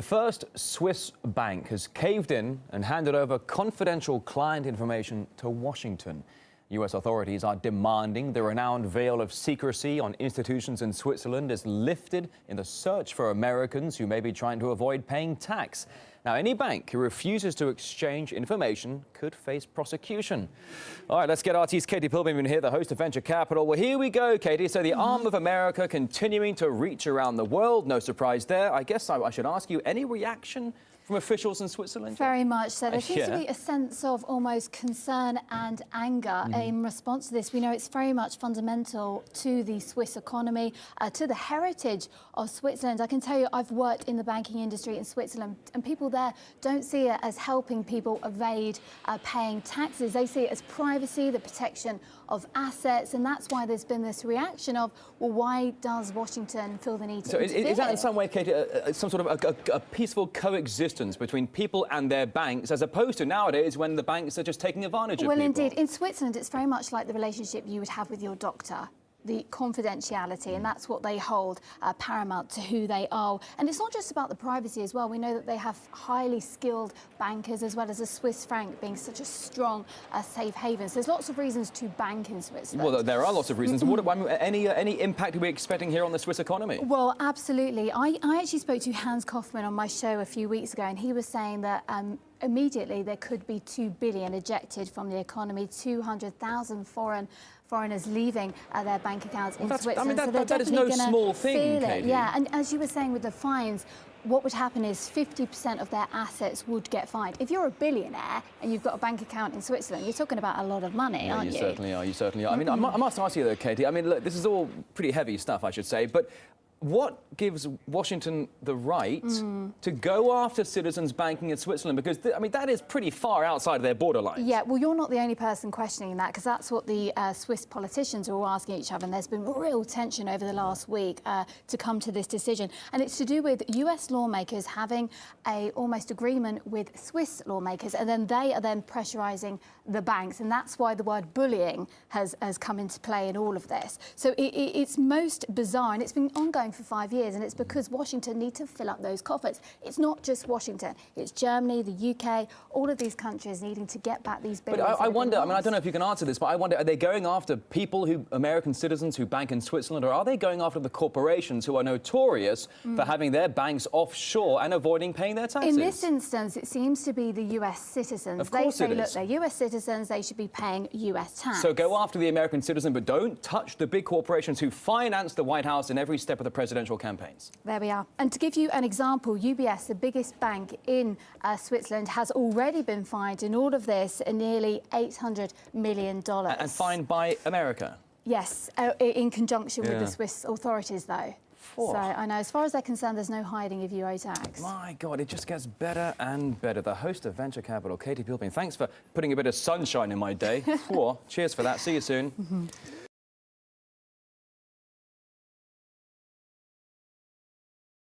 The first Swiss bank has caved in and handed over confidential client information to Washington. U.S. authorities are demanding the renowned veil of secrecy on institutions in Switzerland is lifted in the search for Americans who may be trying to avoid paying tax. Now, any bank who refuses to exchange information could face prosecution. All right, let's get RT's Katie Pilbeam in here, the host of Venture Capital. Well, here we go, Katie. So the arm of America continuing to reach around the world. No surprise there. I guess I should ask you, any reaction from officials in Switzerland? Very much so. There seems to be a sense of almost concern and anger in response to this. We know it's very much fundamental to the Swiss economy, to the heritage of Switzerland. I can tell you, I've worked in the banking industry in Switzerland, and people there don't see it as helping people evade paying taxes. They see it as privacy, the protection of assets, and that's why there's been this reaction of, well, why does Washington feel the need to interfere? Is that in some way, Katie, some sort of a peaceful coexistence between people and their banks, as opposed to nowadays when the banks are just taking advantage of people? Well, indeed. In Switzerland, it's very much like the relationship you would have with your doctor. The confidentiality, and that's what they hold paramount to who they are. And it's not just about the privacy as well. We know that they have highly skilled bankers, as well as the Swiss franc being such a strong safe haven. So there's lots of reasons to bank in Switzerland. Well, there are lots of reasons. Any impact are we expecting here on the Swiss economy? Well, absolutely. I actually spoke to Hans Kaufmann on my show a few weeks ago, and he was saying that immediately there could be 2 billion ejected from the economy, 200,000 foreigners leaving their bank accounts in Switzerland. That is no small thing, Katie. Yeah, and as you were saying with the fines, what would happen is 50% of their assets would get fined. If you're a billionaire and you've got a bank account in Switzerland, you're talking about a lot of money, aren't you? You certainly are, you certainly are. I mean, I must ask you though, Katie, I mean, look, this is all pretty heavy stuff, I should say, but what gives Washington the right to go after citizens banking in Switzerland? Because, I mean, that is pretty far outside of their borderlines. Yeah, well, you're not the only person questioning that, because that's what the Swiss politicians are all asking each other, and there's been real tension over the last week to come to this decision. And it's to do with US lawmakers having a almost agreement with Swiss lawmakers, and then they are then pressurising the banks, and that's why the word bullying has come into play in all of this. So it's most bizarre, and it's been ongoing for 5 years, and it's because Washington need to fill up those coffers. It's not just Washington, it's Germany, the UK, all of these countries needing to get back these billions. But I wonder, I mean, I don't know if you can answer this, but I wonder, are they going after people American citizens who bank in Switzerland, or are they going after the corporations who are notorious for having their banks offshore and avoiding paying their taxes? In this instance, it seems to be the US citizens. Of course they say, it is. look, they're US citizens, they should be paying US tax. So go after the American citizen, but don't touch the big corporations who finance the White House in every step of the presidential campaigns. There we are. And to give you an example, UBS, the biggest bank in Switzerland, has already been fined in all of this nearly $800 million. And fined by America? Yes, in conjunction with the Swiss authorities, though. So I know, as far as they're concerned, there's no hiding if you owe tax. My God, it just gets better and better. The host of Venture Capital, Katie Pilbeam, thanks for putting a bit of sunshine in my day. Cheers for that. See you soon.